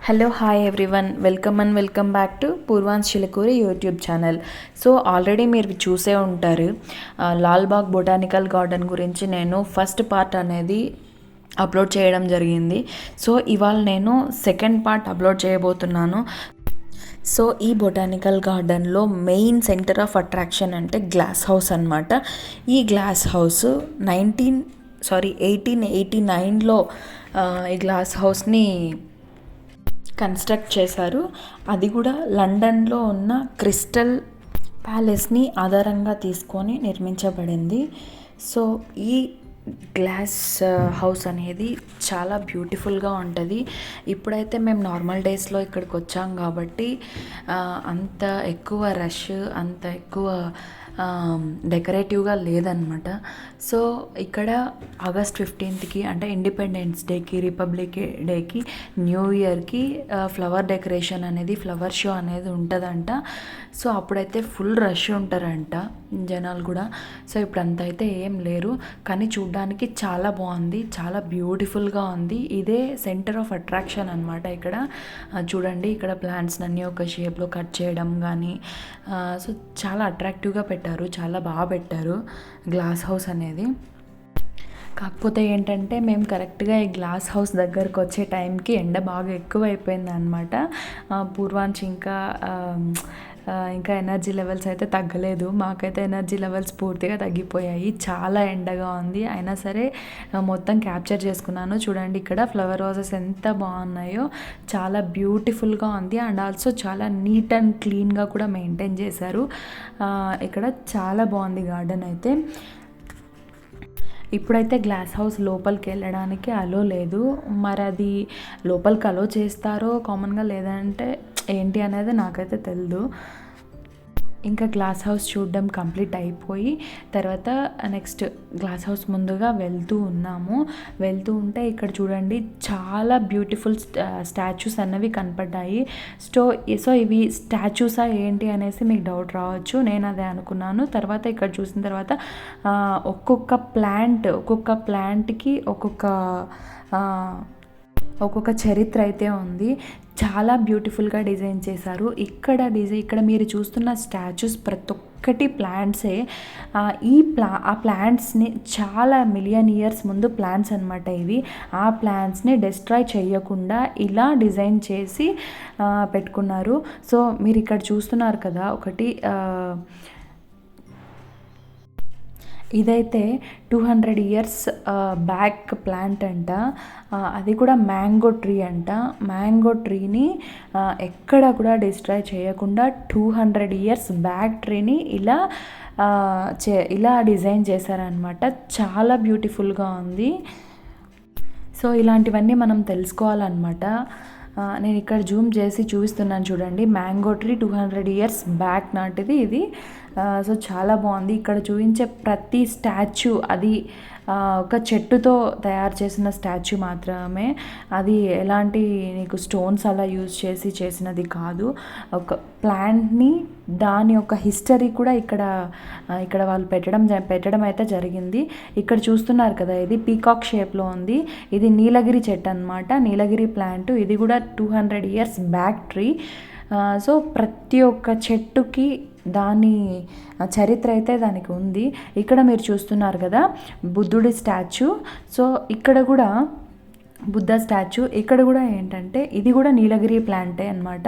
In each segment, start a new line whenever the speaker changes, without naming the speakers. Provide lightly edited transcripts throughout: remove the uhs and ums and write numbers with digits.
Hello hi everyone, welcome back to Purvansh Chilakuri YouTube channel. So already మీరు చూసే ఉంటారు, Lalbagh botanical garden గురించి నేను ఫస్ట్ పార్ట్ అనేది అప్లోడ్ చేయడం జరిగింది. సో ఇవాళ నేను సెకండ్ పార్ట్ అప్లోడ్ చేయబోతున్నాను. సో ఈ బొటానికల్ గార్డెన్లో మెయిన్ సెంటర్ ఆఫ్ అట్రాక్షన్ అంటే గ్లాస్ హౌస్ అనమాట. ఈ గ్లాస్ హౌస్ 1889లో ఈ గ్లాస్ హౌస్ని కన్స్ట్రక్ట్ చేశారు. అది కూడా లండన్లో ఉన్న క్రిస్టల్ ప్యాలెస్ని ఆధారంగా తీసుకొని నిర్మించబడింది. సో ఈ గ్లాస్ హౌస్ అనేది చాలా బ్యూటిఫుల్గా ఉంటుంది. ఇప్పుడైతే మేము నార్మల్ డేస్లో ఇక్కడికి వచ్చాం కాబట్టి అంత ఎక్కువ రష్, అంత ఎక్కువ డెకరేటివ్గా లేదనమాట. సో ఇక్కడ ఆగస్ట్ 15కి అంటే ఇండిపెండెన్స్ డేకి, రిపబ్లిక్ డేకి, న్యూ ఇయర్కి ఫ్లవర్ డెకరేషన్ అనేది, ఫ్లవర్ షో అనేది ఉంటుందంట. సో అప్పుడైతే ఫుల్ రష్ ఉంటారంట జనాలు కూడా. సో ఇప్పుడంతా అయితే ఏం లేరు, కానీ చూడ్డానికి చాలా బాగుంది, చాలా బ్యూటిఫుల్గా ఉంది. ఇదే సెంటర్ ఆఫ్ అట్రాక్షన్ అనమాట. ఇక్కడ చూడండి, ఇక్కడ ప్లాంట్స్ అన్నీ ఒక షేప్లో కట్ చేయడం కానీ, సో చాలా అట్రాక్టివ్గా పెట్టారు, చాలా బాగా పెట్టారు గ్లాస్ హౌస్ అనేది. కాకపోతే ఏంటంటే మేము కరెక్ట్గా ఈ గ్లాస్ హౌస్ దగ్గరకు వచ్చే టైంకి ఎండ బాగా ఎక్కువ అయిపోయింది అనమాట. పూర్వాంచి ఇంకా ఎనర్జీ లెవెల్స్ అయితే తగ్గలేదు. మాకైతే ఎనర్జీ లెవెల్స్ పూర్తిగా తగ్గిపోయాయి, చాలా ఎండగా ఉంది. అయినా సరే మొత్తం క్యాప్చర్ చేసుకున్నాను. చూడండి ఇక్కడ ఫ్లవర్ రోజెస్ ఎంత బాగున్నాయో, చాలా బ్యూటిఫుల్గా ఉంది. అండ్ ఆల్సో చాలా నీట్ అండ్ క్లీన్గా కూడా మెయింటైన్ చేశారు. ఇక్కడ చాలా బాగుంది గార్డెన్ అయితే. ఇప్పుడైతే గ్లాస్ హౌస్ లోపలికి వెళ్ళడానికి అలో లేదు. మరి అది లోపలికి అలో చేస్తారో కామన్గా, లేదంటే ఏంటి అనేది నాకైతే తెలియదు. ఇంకా గ్లాస్ హౌస్ చూడడం కంప్లీట్ అయిపోయి తర్వాత నెక్స్ట్ గ్లాస్ హౌస్ ముందుగా వెళ్తూ ఉంటే ఇక్కడ చూడండి చాలా బ్యూటిఫుల్ స్టాచ్యూస్ అన్నవి కనపడ్డాయి. సో ఇవి స్టాచ్యూసా ఏంటి అనేసి మీకు డౌట్ రావచ్చు. నేను అదే అనుకున్నాను. తర్వాత ఇక్కడ చూసిన తర్వాత ఒక్కొక్క ప్లాంట్కి ఒక్కొక్క చరిత్ర అయితే ఉంది. చాలా బ్యూటిఫుల్గా డిజైన్ చేశారు. ఇక్కడ మీరు చూస్తున్న స్టాచ్యూస్ ప్రతి ఒక్కటి ప్లాంట్సే. ఆ ప్లాంట్స్ని చాలా మిలియన్ ఇయర్స్ ముందు ప్లాంట్స్ అనమాట ఇవి. ఆ ప్లాంట్స్ని డిస్ట్రాయ్ చేయకుండా ఇలా డిజైన్ చేసి పెట్టుకున్నారు. సో మీరు ఇక్కడ చూస్తున్నారు కదా, ఒకటి ఇదైతే 200 ఇయర్స్ బ్యాక్ ప్లాంట్ అంట. అది కూడా మ్యాంగో ట్రీ అంట. మ్యాంగో ట్రీని ఎక్కడ కూడా డిస్ట్రాయ్ చేయకుండా 200 ఇయర్స్ బ్యాక్ ట్రీని ఇలా డిజైన్ చేశారనమాట. చాలా బ్యూటిఫుల్గా ఉంది. సో ఇలాంటివన్నీ మనం తెలుసుకోవాలన్నమాట. నేను ఇక్కడ జూమ్ చేసి చూపిస్తున్నాను చూడండి. మ్యాంగో ట్రీ 200 ఇయర్స్ బ్యాక్ నాటిది ఇది. సో చాలా బాగుంది. ఇక్కడ చూపించే ప్రతి స్టాచ్యూ అది ఒక చెట్టుతో తయారు చేసిన స్టాచ్యూ మాత్రమే. అది ఎలాంటి నీకు స్టోన్స్ అలా యూజ్ చేసి చేసినది కాదు. ఒక ప్లాంట్ని, దాని యొక్క హిస్టరీ కూడా ఇక్కడ వాళ్ళు పెట్టడం అయితే జరిగింది. ఇక్కడ చూస్తున్నారు కదా, ఇది పీకాక్ షేప్లో ఉంది. ఇది నీలగిరి చెట్టు అనమాట, నీలగిరి ప్లాంట్. ఇది కూడా 200 ఇయర్స్ బ్యాక్ ట్రీ. సో ప్రతి ఒక్క చెట్టుకి దాని చరిత్ర అయితే దానికి ఉంది. ఇక్కడ మీరు చూస్తున్నారు కదా బుద్ధుడి స్టాచ్యూ. సో ఇక్కడ కూడా బుద్ధ స్టాచ్యూ. ఇక్కడ కూడా ఏంటంటే ఇది కూడా నీలగిరి ప్లాంటే అనమాట.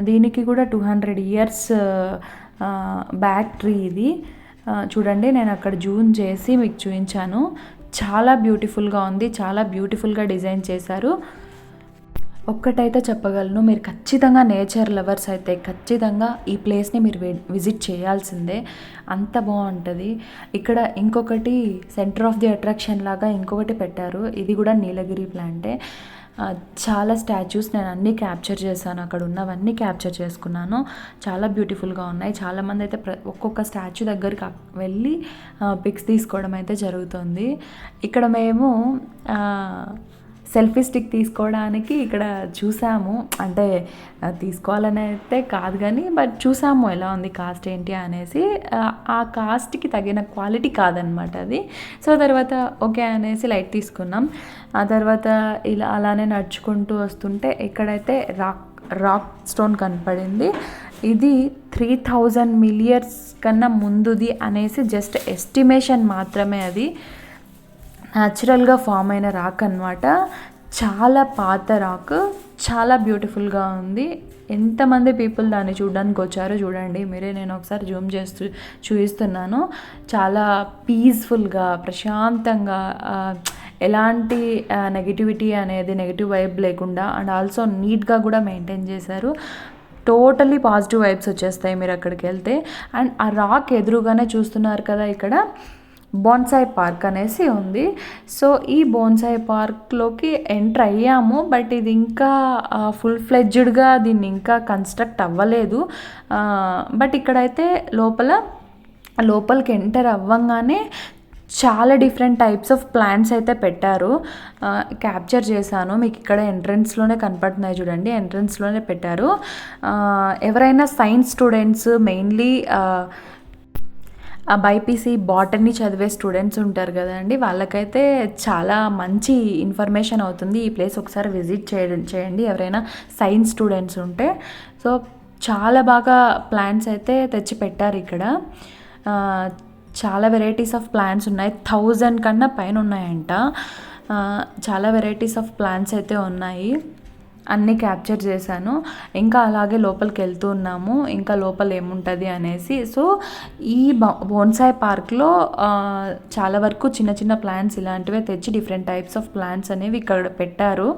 దీనికి కూడా 200 ఇయర్స్ బ్యాక్ ట్రీ ఇది. చూడండి, నేను అక్కడ జూమ్ చేసి మీకు చూపించాను. చాలా బ్యూటిఫుల్గా ఉంది, చాలా బ్యూటిఫుల్గా డిజైన్ చేశారు. ఒక్కటైతే చెప్పగలను, మీరు ఖచ్చితంగా నేచర్ లవర్స్ అయితే ఖచ్చితంగా ఈ ప్లేస్ని మీరు విజిట్ చేయాల్సిందే, అంత బాగుంటుంది. ఇక్కడ ఇంకొకటి సెంటర్ ఆఫ్ ది అట్రాక్షన్ లాగా ఇంకొకటి పెట్టారు. ఇది కూడా నీలగిరి ప్లాంటే. చాలా స్టాచ్యూస్ నేను అన్నీ క్యాప్చర్ చేశాను, అక్కడ ఉన్నవన్నీ క్యాప్చర్ చేసుకున్నాను. చాలా బ్యూటిఫుల్గా ఉన్నాయి. చాలామంది అయితే ఒక్కొక్క స్టాచ్యూ దగ్గరికి వెళ్ళి పిక్స్ తీసుకోవడం అయితే జరుగుతుంది. ఇక్కడ మేము సెల్ఫీ స్టిక్ తీసుకోవడానికి ఇక్కడ చూసాము. అంటే తీసుకోవాలని అయితే కాదు కానీ బట్ చూసాము ఎలా ఉంది కాస్ట్ ఏంటి అనేసి. ఆ కాస్ట్కి తగిన క్వాలిటీ కాదనమాట అది. సో తర్వాత ఓకే అనేసి లైట్ తీసుకున్నాం. ఆ తర్వాత ఇలా అలానే నడుచుకుంటూ వస్తుంటే ఇక్కడైతే రాక్ స్టోన్ కనపడింది. ఇది 3000 మిలియర్స్ కన్నా ముందుది అనేసి జస్ట్ ఎస్టిమేషన్ మాత్రమే. అది న్యాచురల్గా ఫామ్ అయిన రాక్ అనమాట. చాలా పాత రాక్, చాలా బ్యూటిఫుల్గా ఉంది. ఎంతమంది పీపుల్ దాన్ని చూడడానికి వచ్చారో చూడండి మీరే. నేను ఒకసారి జూమ్ చేస్తూ చూపిస్తున్నాను. చాలా పీస్ఫుల్గా, ప్రశాంతంగా, ఎలాంటి నెగిటివిటీ అనేది, నెగిటివ్ వైబ్ లేకుండా అండ్ ఆల్సో నీట్గా కూడా మెయింటైన్ చేశారు. టోటలీ పాజిటివ్ వైబ్స్ వచ్చేస్తాయి మీరు అక్కడికి వెళ్తే. అండ్ ఆ రాక్ ఎదురుగానే చూస్తున్నారు కదా, ఇక్కడ బోన్సాయి పార్క్ అనేసి ఉంది. సో ఈ బోన్సాయి పార్క్లోకి ఎంటర్ అయ్యాము. బట్ ఇది ఇంకా ఫుల్ ఫ్లెడ్జ్డ్గా దీన్ని ఇంకా కన్స్ట్రక్ట్ అవ్వలేదు. బట్ ఇక్కడైతే లోపలికి ఎంటర్ అవ్వంగానే చాలా డిఫరెంట్ టైప్స్ ఆఫ్ ప్లాంట్స్ అయితే పెట్టారు. క్యాప్చర్ చేశాను, మీకు ఇక్కడ ఎంట్రన్స్లోనే కనపడుతున్నాయి చూడండి. ఎంట్రన్స్లోనే పెట్టారు. ఎవరైనా science students, mainly BiPC botany చదివే స్టూడెంట్స్ ఉంటారు కదండి, వాళ్ళకైతే చాలా మంచి ఇన్ఫర్మేషన్ అవుతుంది. ఈ ప్లేస్ ఒకసారి విజిట్ చేయండి ఎవరైనా సైన్స్ స్టూడెంట్స్ ఉంటే. సో చాలా బాగా ప్లాంట్స్ అయితే తెచ్చి పెట్టారు ఇక్కడ. చాలా వెరైటీస్ ఆఫ్ ప్లాంట్స్ ఉన్నాయి. 1000 కన్నా పైన ఉన్నాయంట. చాలా వెరైటీస్ ఆఫ్ ప్లాంట్స్ అయితే ఉన్నాయి. అన్నీ క్యాప్చర్ చేశాను. ఇంకా అలాగే లోపలికి వెళ్తూ ఉన్నాము, ఇంకా లోపల ఏముంటుంది అనేసి. సో ఈ బోన్సాయి పార్క్లో చాలా వరకు చిన్న చిన్న ప్లాంట్స్ ఇలాంటివే తెచ్చి డిఫరెంట్ టైప్స్ ఆఫ్ ప్లాంట్స్ అనేవి ఇక్కడ పెట్టారు.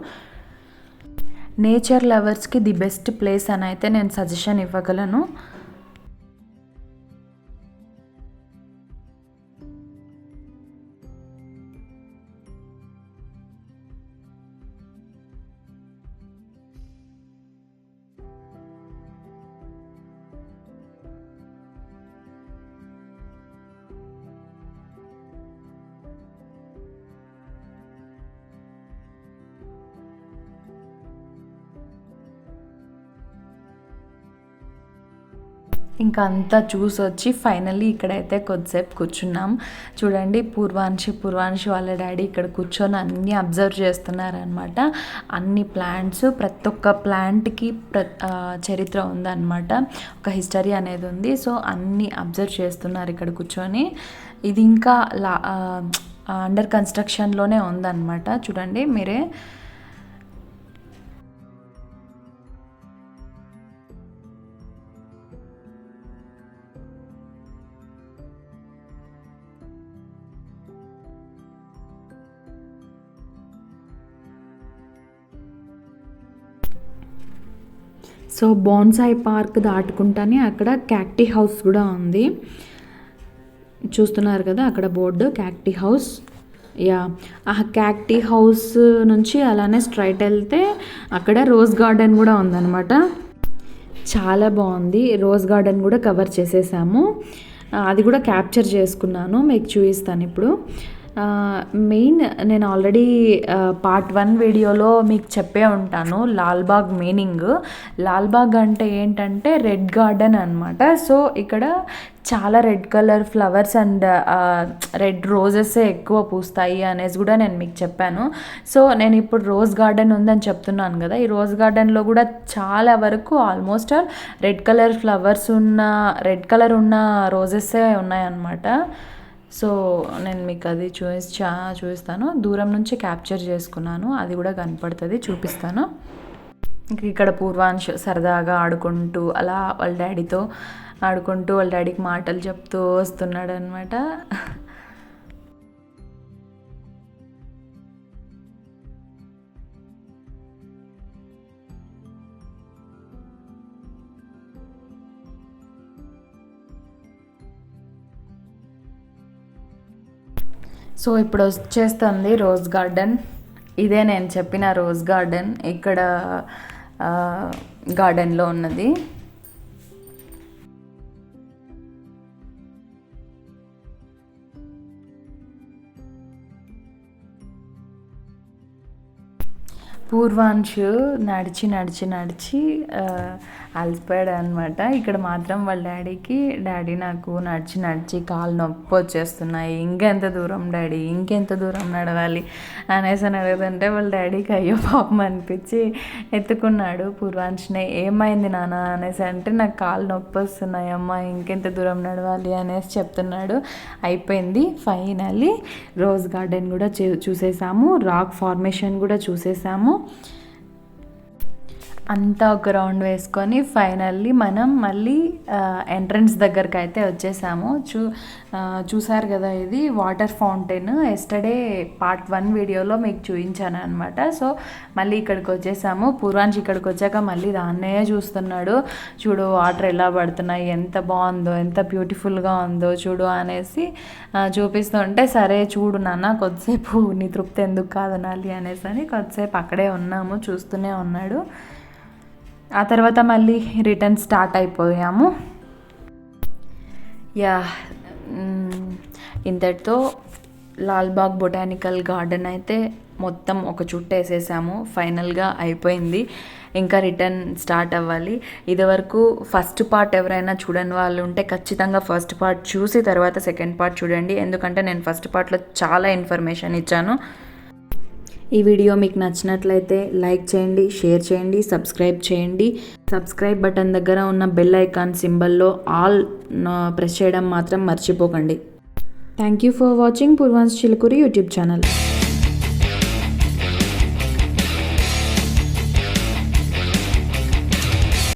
నేచర్ లవర్స్కి ది బెస్ట్ ప్లేస్ అని అయితే నేను సజెషన్ ఇవ్వగలను. ఇంకా అంతా చూసి వచ్చి ఫైనల్లీ ఇక్కడైతే కొద్దిసేపు కూర్చున్నాం. చూడండి పూర్వాంశి వాళ్ళ డాడీ ఇక్కడ కూర్చొని అన్నీ అబ్జర్వ్ చేస్తున్నారనమాట. అన్ని ప్లాంట్స్, ప్రతి ఒక్క ప్లాంట్కి చరిత్ర ఉందన్నమాట, ఒక హిస్టరీ అనేది ఉంది. సో అన్నీ అబ్జర్వ్ చేస్తున్నారు ఇక్కడ కూర్చొని. ఇది ఇంకా అండర్ కన్స్ట్రక్షన్లోనే ఉందన్నమాట. చూడండి మీరే. సో బోన్సాయి పార్క్ దాటుకుంటానే అక్కడ క్యాక్టీ హౌస్ కూడా ఉంది. చూస్తున్నారు కదా అక్కడ బోర్డు, క్యాక్టీ హౌస్. యా, ఆ క్యాక్టీ హౌస్ నుంచి అలానే స్ట్రైట్ వెళ్తే అక్కడ రోజ్ గార్డెన్ కూడా ఉందన్నమాట. చాలా బాగుంది. రోజ్ గార్డెన్ కూడా కవర్ చేసేసాము. అది కూడా క్యాప్చర్ చేసుకున్నాను, మీకు చూపిస్తాను ఇప్పుడు. మెయిన్ నేను ఆల్రెడీ పార్ట్ 1 వీడియోలో మీకు చెప్పే ఉంటాను లాల్బాగ్ మీనింగ్. లాల్బాగ్ అంటే ఏంటంటే రెడ్ గార్డెన్ అనమాట. సో ఇక్కడ చాలా red colour flowers and red roses ఎక్కువ పూస్తాయి అనేసి కూడా నేను మీకు చెప్పాను. సో నేను ఇప్పుడు రోజ్ గార్డెన్ ఉందని చెప్తున్నాను కదా, ఈ రోజ్ గార్డెన్లో కూడా చాలా వరకు almost all red colour flowers ఉన్న, రెడ్ కలర్ ఉన్న రోజెస్సే ఉన్నాయన్నమాట. సో నేను మీకు అది చూపిస్తాను. దూరం నుంచి క్యాప్చర్ చేసుకున్నాను, అది కూడా కనపడుతుంది, చూపిస్తాను. ఇక్కడ పూర్వాంశ్ సరదాగా ఆడుకుంటూ అలా వాళ్ళ డాడీతో ఆడుకుంటూ వాళ్ళ డాడీకి మాటలు చెప్తూ వస్తున్నాడు అనమాట. సో ఇప్పుడు వచ్చేస్తుంది రోజ్ గార్డెన్. ఇదే నేను చెప్పిన రోజ్ గార్డెన్ ఇక్కడ గార్డెన్లో ఉన్నది. పూర్వాంశు నడిచి నడిచి నడిచి అలసిపోయాడు అనమాట. ఇక్కడ మాత్రం వాళ్ళ డాడీ నాకు నడిచి నడిచి కాళ్ళు నొప్పి వచ్చేస్తున్నాయి, ఇంకెంత దూరం డాడీ, ఇంకెంత దూరం నడవాలి అనేసి అని అడుగుతుంటే వాళ్ళ డాడీకి అయ్యో పాపం అనిపించి ఎత్తుకున్నాడు పూర్వాంశుని. ఏమైంది నాన్న అనేసి అంటే నాకు కాళ్ళు నొప్పి వస్తున్నాయి అమ్మ, ఇంకెంత దూరం నడవాలి అనేసి చెప్తున్నాడు. అయిపోయింది. ఫైనల్లీ రోజ్ గార్డెన్ కూడా చూసేసాము, రాక్ ఫార్మేషన్ కూడా చూసేసాము. అంతా ఒక రౌండ్ వేసుకొని ఫైనల్లీ మనం మళ్ళీ ఎంట్రన్స్ దగ్గరికి అయితే వచ్చేసాము. చూసారు కదా, ఇది వాటర్ ఫౌంటైన్. ఎస్టర్డే పార్ట్ 1 వీడియోలో మీకు చూపించాను అనమాట. సో మళ్ళీ ఇక్కడికి వచ్చేసాము. పూర్వాంశ్ ఇక్కడికి వచ్చాక మళ్ళీ దాన్నే చూస్తున్నాడు. చూడు వాటర్ ఎలా పడుతున్నాయి, ఎంత బాగుందో, ఎంత బ్యూటిఫుల్గా ఉందో చూడు అనేసి చూపిస్తుంటే, సరే చూడు నాన్న కొద్దిసేపు నీ తృప్తి ఎందుకు కాదనాలి అనేసి అని కొద్దిసేపు అక్కడే ఉన్నాము, చూస్తూనే ఉన్నాడు. ఆ తర్వాత మళ్ళీ రిటర్న్ స్టార్ట్ అయిపోయాము. ఇంతటితో లాల్బాగ్ బొటానికల్ గార్డెన్ అయితే మొత్తం ఒక చుట్టు వేసేసాము. ఫైనల్గా అయిపోయింది. ఇంకా రిటర్న్ స్టార్ట్ అవ్వాలి. ఇదివరకు ఫస్ట్ పార్ట్ ఎవరైనా చూడని వాళ్ళు ఉంటే ఖచ్చితంగా ఫస్ట్ పార్ట్ చూసి తర్వాత సెకండ్ పార్ట్ చూడండి. ఎందుకంటే నేను ఫస్ట్ పార్ట్లో చాలా ఇన్ఫర్మేషన్ ఇచ్చాను. ఈ వీడియో మీకు నచ్చినట్లయితే లైక్ చేయండి, షేర్ చేయండి, సబ్స్క్రైబ్ చేయండి. సబ్స్క్రైబ్ బటన్ దగ్గర ఉన్న బెల్ ఐకాన్ సింబల్లో ఆల్ ప్రెస్ చేయడం మాత్రం మర్చిపోకండి. Thank you for watching Purvansh Chilukuri YouTube channel.